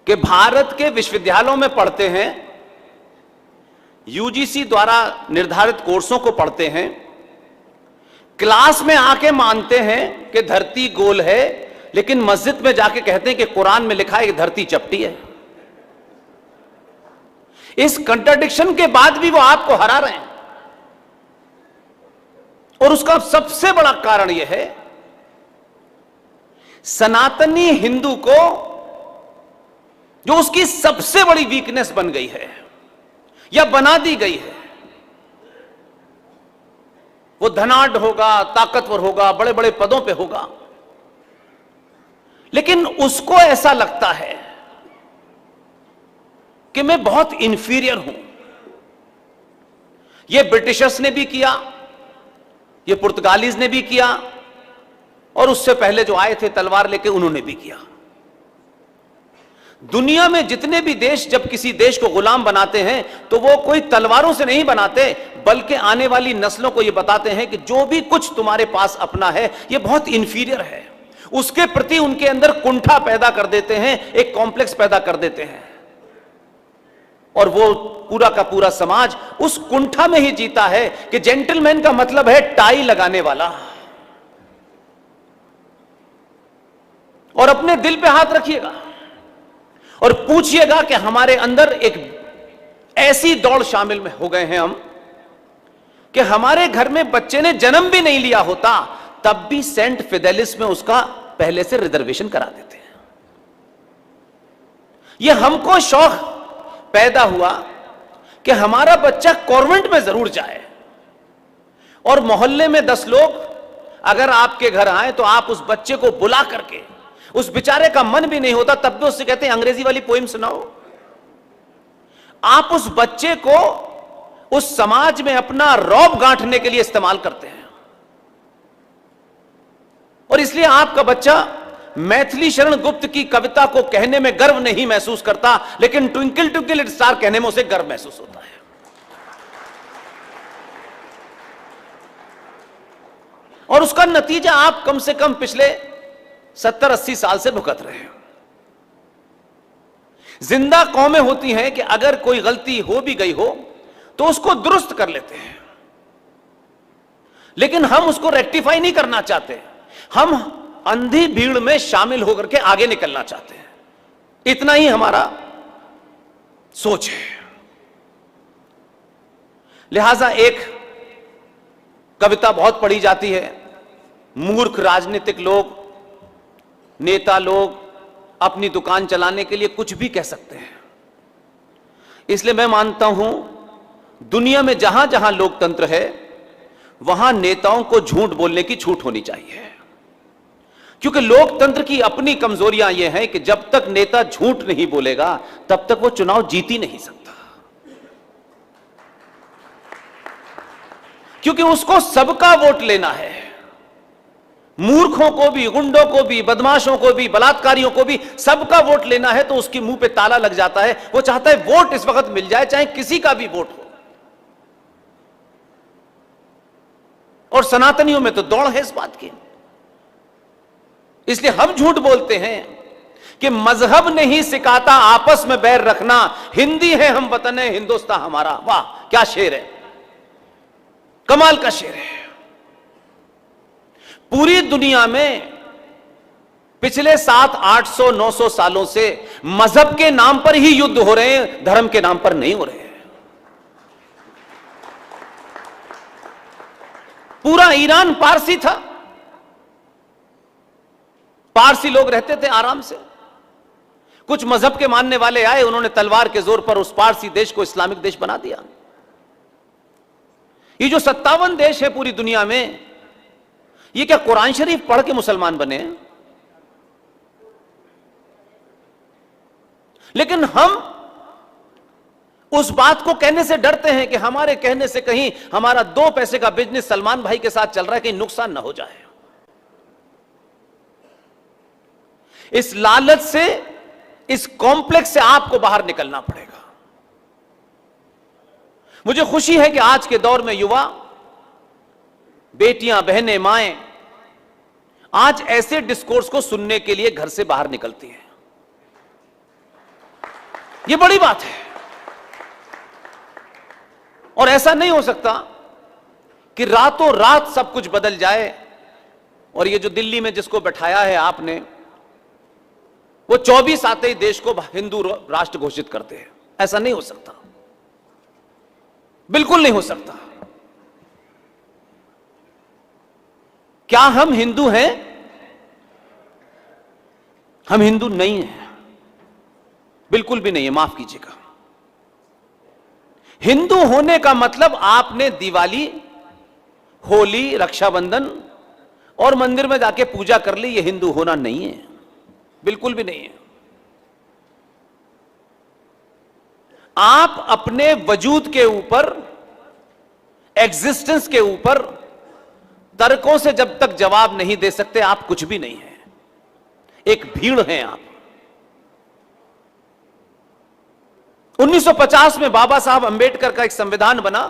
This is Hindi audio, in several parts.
कि भारत के विश्वविद्यालयों में पढ़ते हैं, यूजीसी द्वारा निर्धारित कोर्सों को पढ़ते हैं, क्लास में आके मानते हैं कि धरती गोल है, लेकिन मस्जिद में जाके कहते हैं कि कुरान में लिखा है कि धरती चपटी है। इस कंट्राडिक्शन के बाद भी वो आपको हरा रहे हैं। और उसका सबसे बड़ा कारण यह है, सनातनी हिंदू को जो उसकी सबसे बड़ी वीकनेस बन गई है या बना दी गई है, वो धनाढ्य होगा, ताकतवर होगा, बड़े बड़े पदों पे होगा, लेकिन उसको ऐसा लगता है कि मैं बहुत इंफीरियर हूं। यह ब्रिटिशर्स ने भी किया, यह पुर्तगालीज ने भी किया, और उससे पहले जो आए थे तलवार लेके उन्होंने भी किया। दुनिया में जितने भी देश जब किसी देश को गुलाम बनाते हैं तो वो कोई तलवारों से नहीं बनाते, बल्कि आने वाली नस्लों को ये बताते हैं कि जो भी कुछ तुम्हारे पास अपना है ये बहुत इंफीरियर है। उसके प्रति उनके अंदर कुंठा पैदा कर देते हैं, एक कॉम्प्लेक्स पैदा कर देते हैं, और वो पूरा का पूरा समाज उस कुंठा में ही जीता है कि जेंटलमैन का मतलब है टाई लगाने वाला। और अपने दिल पे हाथ रखिएगा और पूछिएगा कि हमारे अंदर एक ऐसी दौड़ शामिल में हो गए हैं हम कि हमारे घर में बच्चे ने जन्म भी नहीं लिया होता तब भी सेंट फिदेलिस में उसका पहले से रिजर्वेशन करा देते हैं। यह हमको शौक पैदा हुआ कि हमारा बच्चा कॉन्वेंट में जरूर जाए, और मोहल्ले में 10 लोग अगर आपके घर आए तो आप उस बच्चे को बुला करके, उस बेचारे का मन भी नहीं होता तब भी उससे कहते हैं अंग्रेजी वाली पोएम सुनाओ। आप उस बच्चे को उस समाज में अपना रौब गांठने के लिए इस्तेमाल करते हैं, और इसलिए आपका बच्चा मैथिली शरण गुप्त की कविता को कहने में गर्व नहीं महसूस करता, लेकिन ट्विंकल ट्विंकल लिटिल स्टार कहने में उसे गर्व महसूस होता है। और उसका नतीजा आप कम से कम पिछले 70-80 साल से भुगत रहे हैं। जिंदा कौमें होती हैं कि अगर कोई गलती हो भी गई हो तो उसको दुरुस्त कर लेते हैं, लेकिन हम उसको रेक्टिफाई नहीं करना चाहते। हम अंधी भीड़ में शामिल होकर के आगे निकलना चाहते हैं। इतना ही हमारा सोच है। लिहाजा एक कविता बहुत पढ़ी जाती है, मूर्ख राजनीतिक लोग, नेता लोग अपनी दुकान चलाने के लिए कुछ भी कह सकते हैं। इसलिए मैं मानता हूं दुनिया में जहां जहां लोकतंत्र है वहां नेताओं को झूठ बोलने की छूट होनी चाहिए, क्योंकि लोकतंत्र की अपनी कमजोरियां यह हैं कि जब तक नेता झूठ नहीं बोलेगा तब तक वो चुनाव जीत ही नहीं सकता, क्योंकि उसको सबका वोट लेना है। मूर्खों को भी, गुंडों को भी, बदमाशों को भी, बलात्कारियों को भी सबका वोट लेना है, तो उसके मुंह पे ताला लग जाता है। वो चाहता है वोट इस वक्त मिल जाए, चाहे किसी का भी वोट हो। और सनातनियों में तो दौड़ है इस बात की। इसलिए हम झूठ बोलते हैं कि मजहब नहीं सिखाता आपस में बैर रखना, हिंदी है हम वतन है हिंदुस्तान हमारा। वाह क्या शेर है, कमाल का शेर है। पूरी दुनिया में पिछले 700-800-900 सालों से मजहब के नाम पर ही युद्ध हो रहे हैं, धर्म के नाम पर नहीं हो रहे हैं। पूरा ईरान पारसी था, पारसी लोग रहते थे आराम से। कुछ मजहब के मानने वाले आए, उन्होंने तलवार के जोर पर उस पारसी देश को इस्लामिक देश बना दिया। ये जो 57 देश है पूरी दुनिया में, ये क्या कुरान शरीफ पढ़ के मुसलमान बने? लेकिन हम उस बात को कहने से डरते हैं कि हमारे कहने से कहीं हमारा 2 पैसे का बिजनेस सलमान भाई के साथ चल रहा है, कहीं नुकसान ना हो जाए। इस लालच से, इस कॉम्प्लेक्स से आपको बाहर निकलना पड़ेगा। मुझे खुशी है कि आज के दौर में युवा, बेटियां, बहनें, माएं आज ऐसे डिस्कोर्स को सुनने के लिए घर से बाहर निकलती हैं। यह बड़ी बात है। और ऐसा नहीं हो सकता कि रातों रात सब कुछ बदल जाए और ये जो दिल्ली में जिसको बैठाया है आपने, वो 24 आते ही देश को हिंदू राष्ट्र घोषित करते हैं। ऐसा नहीं हो सकता, बिल्कुल नहीं हो सकता। क्या हम हिंदू हैं? हम हिंदू नहीं हैं, बिल्कुल भी नहीं है, माफ कीजिएगा। हिंदू होने का मतलब आपने दिवाली, होली, रक्षाबंधन और मंदिर में जाके पूजा कर ली, यह हिंदू होना नहीं है, बिल्कुल भी नहीं है। आप अपने वजूद के ऊपर, एग्जिस्टेंस के ऊपर तर्कों से जब तक जवाब नहीं दे सकते, आप कुछ भी नहीं है, एक भीड़ हैं आप। 1950 में बाबा साहब अंबेडकर का एक संविधान बना।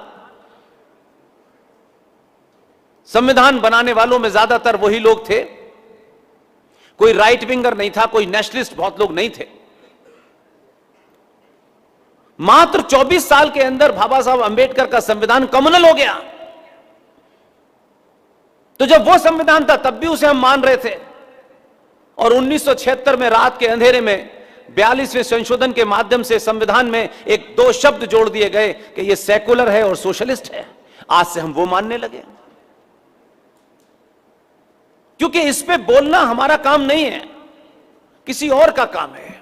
संविधान बनाने वालों में ज्यादातर वही लोग थे, कोई राइट विंगर नहीं था, कोई नेशनलिस्ट बहुत लोग नहीं थे। मात्र 24 साल के अंदर बाबा साहब अंबेडकर का संविधान कम्युनल हो गया। तो जब वो संविधान था तब भी उसे हम मान रहे थे, और 1976 में रात के अंधेरे में 42वें संशोधन के माध्यम से संविधान में एक दो शब्द जोड़ दिए गए कि ये सेकुलर है और सोशलिस्ट है। आज से हम वो मानने लगे, क्योंकि इस पे बोलना हमारा काम नहीं है, किसी और का काम है।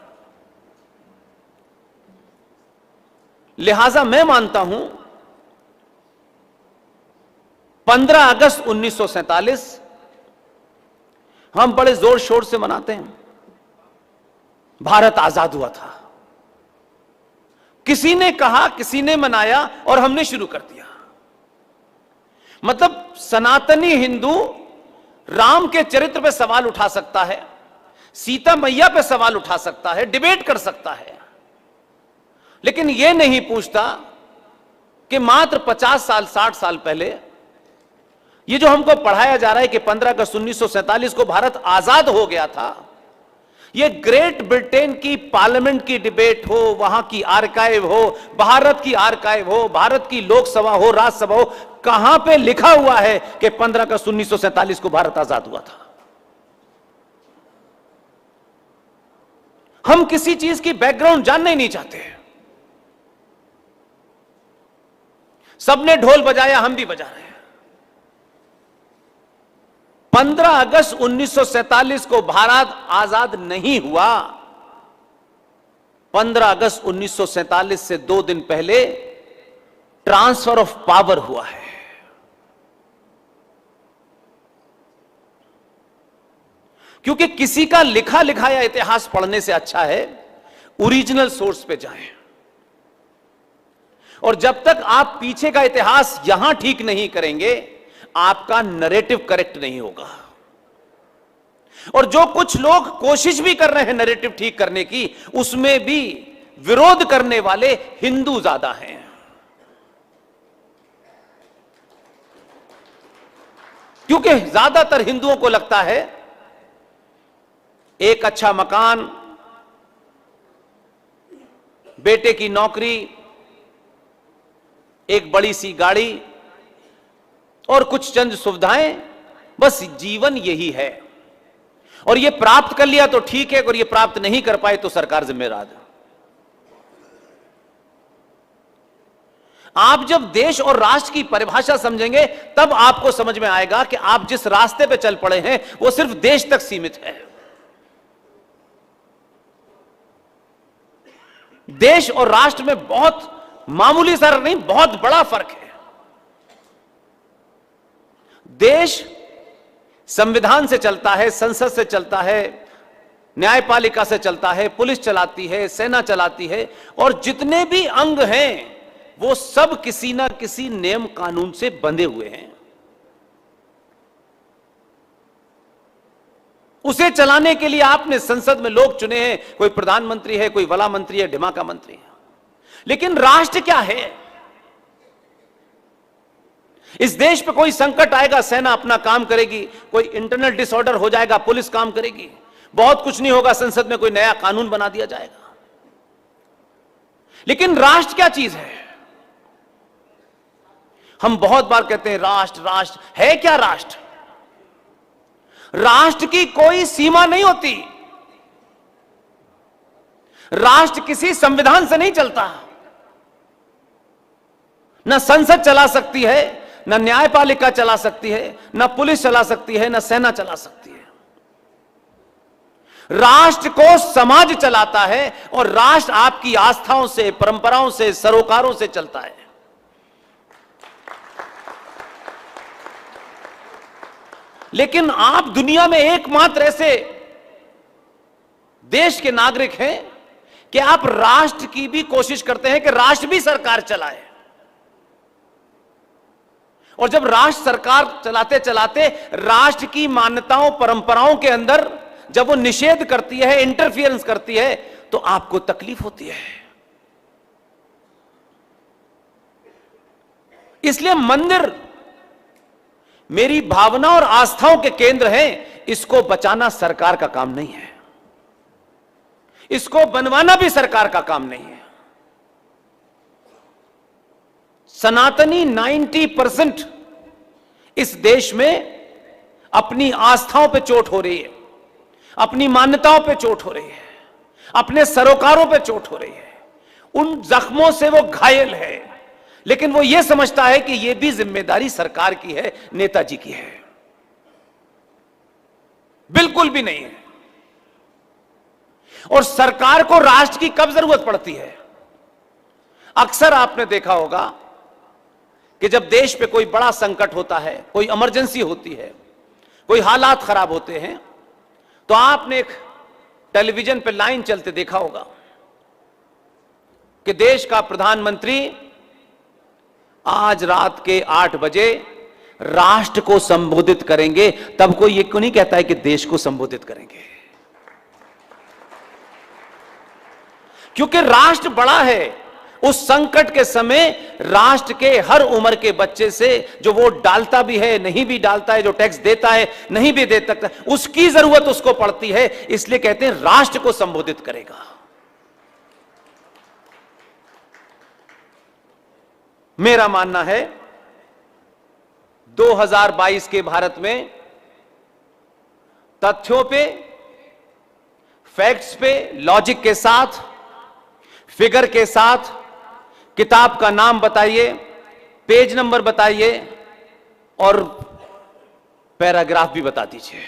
लिहाजा मैं मानता हूं 15 अगस्त 1947 हम बड़े जोर शोर से मनाते हैं। भारत आजाद हुआ था, किसी ने कहा, किसी ने मनाया और हमने शुरू कर दिया। मतलब सनातनी हिंदू राम के चरित्र पे सवाल उठा सकता है, सीता मैया पे सवाल उठा सकता है, डिबेट कर सकता है, लेकिन यह नहीं पूछता कि मात्र 50 साल 60 साल पहले ये जो हमको पढ़ाया जा रहा है कि 15 अगस्त 1947 को भारत आजाद हो गया था, ये ग्रेट ब्रिटेन की पार्लियामेंट की डिबेट हो, वहां की आर्काइव हो, भारत की आर्काइव हो, भारत की लोकसभा हो, राज्यसभा हो, कहां पे लिखा हुआ है कि 15 अगस्त 1947 को भारत आजाद हुआ था? हम किसी चीज की बैकग्राउंड जानना ही नहीं चाहते। सबने ढोल बजाया, हम भी बजा रहे हैं। 15 अगस्त 1947 को भारत आजाद नहीं हुआ। 15 अगस्त 1947 से 2 दिन पहले ट्रांसफर ऑफ पावर हुआ है। क्योंकि किसी का लिखा लिखाया इतिहास पढ़ने से अच्छा है ओरिजिनल सोर्स पे जाएं, और जब तक आप पीछे का इतिहास यहां ठीक नहीं करेंगे, आपका नैरेटिव करेक्ट नहीं होगा। और जो कुछ लोग कोशिश भी कर रहे हैं नैरेटिव ठीक करने की, उसमें भी विरोध करने वाले हिंदू ज्यादा हैं। क्योंकि ज्यादातर हिंदुओं को लगता है एक अच्छा मकान, बेटे की नौकरी, एक बड़ी सी गाड़ी और कुछ चंद सुविधाएं, बस जीवन यही है। और ये प्राप्त कर लिया तो ठीक है, और ये प्राप्त नहीं कर पाए तो सरकार जिम्मेदार है। आप जब देश और राष्ट्र की परिभाषा समझेंगे, तब आपको समझ में आएगा कि आप जिस रास्ते पे चल पड़े हैं वो सिर्फ देश तक सीमित है। देश और राष्ट्र में बहुत मामूली सा नहीं, बहुत बड़ा फर्क है। देश संविधान से चलता है, संसद से चलता है, न्यायपालिका से चलता है, पुलिस चलाती है, सेना चलाती है, और जितने भी अंग हैं वो सब किसी ना किसी नियम कानून से बंधे हुए हैं। उसे चलाने के लिए आपने संसद में लोग चुने हैं, कोई प्रधानमंत्री है, कोई वला मंत्री है, दिमाग का मंत्री है। लेकिन राष्ट्र क्या है? इस देश पे कोई संकट आएगा, सेना अपना काम करेगी, कोई इंटरनल डिसऑर्डर हो जाएगा, पुलिस काम करेगी, बहुत कुछ नहीं होगा, संसद में कोई नया कानून बना दिया जाएगा। लेकिन राष्ट्र क्या चीज है? हम बहुत बार कहते हैं राष्ट्र राष्ट्र, है क्या राष्ट्र? राष्ट्र की कोई सीमा नहीं होती। राष्ट्र किसी संविधान से नहीं चलता। न संसद चला सकती है, न न्यायपालिका चला सकती है, न पुलिस चला सकती है, न सेना चला सकती है। राष्ट्र को समाज चलाता है और राष्ट्र आपकी आस्थाओं से, परंपराओं से, सरोकारों से चलता है। लेकिन आप दुनिया में एकमात्र ऐसे देश के नागरिक हैं कि आप राष्ट्र की भी कोशिश करते हैं कि राष्ट्र भी सरकार चलाए। और जब राष्ट्र सरकार चलाते चलाते राष्ट्र की मान्यताओं, परंपराओं के अंदर जब वो निषेध करती है, इंटरफियरेंस करती है, तो आपको तकलीफ होती है। इसलिए मंदिर मेरी भावना और आस्थाओं के केंद्र हैं। इसको बचाना सरकार का काम नहीं है, इसको बनवाना भी सरकार का काम नहीं है। सनातनी 90% इस देश में अपनी आस्थाओं पे चोट हो रही है, अपनी मान्यताओं पे चोट हो रही है, अपने सरोकारों पे चोट हो रही है। उन जख्मों से वो घायल है, लेकिन वो ये समझता है कि ये भी जिम्मेदारी सरकार की है, नेताजी की है। बिल्कुल भी नहीं है। और सरकार को राष्ट्र की कब जरूरत पड़ती है? अक्सर आपने देखा होगा कि जब देश पे कोई बड़ा संकट होता है, कोई इमरजेंसी होती है, कोई हालात खराब होते हैं, तो आपने एक टेलीविजन पे लाइन चलते देखा होगा कि देश का प्रधानमंत्री आज रात के 8 बजे राष्ट्र को संबोधित करेंगे। तब कोई ये क्यों नहीं कहता है कि देश को संबोधित करेंगे? क्योंकि राष्ट्र बड़ा है। उस संकट के समय राष्ट्र के हर उम्र के बच्चे से, जो वोट डालता भी है, नहीं भी डालता है, जो टैक्स देता है, नहीं भी दे सकता, उसकी जरूरत उसको पड़ती है। इसलिए कहते हैं राष्ट्र को संबोधित करेगा। मेरा मानना है 2022 के भारत में तथ्यों पे, फैक्ट्स पे, लॉजिक के साथ, फिगर के साथ किताब का नाम बताइए, पेज नंबर बताइए और पैराग्राफ भी बता दीजिए।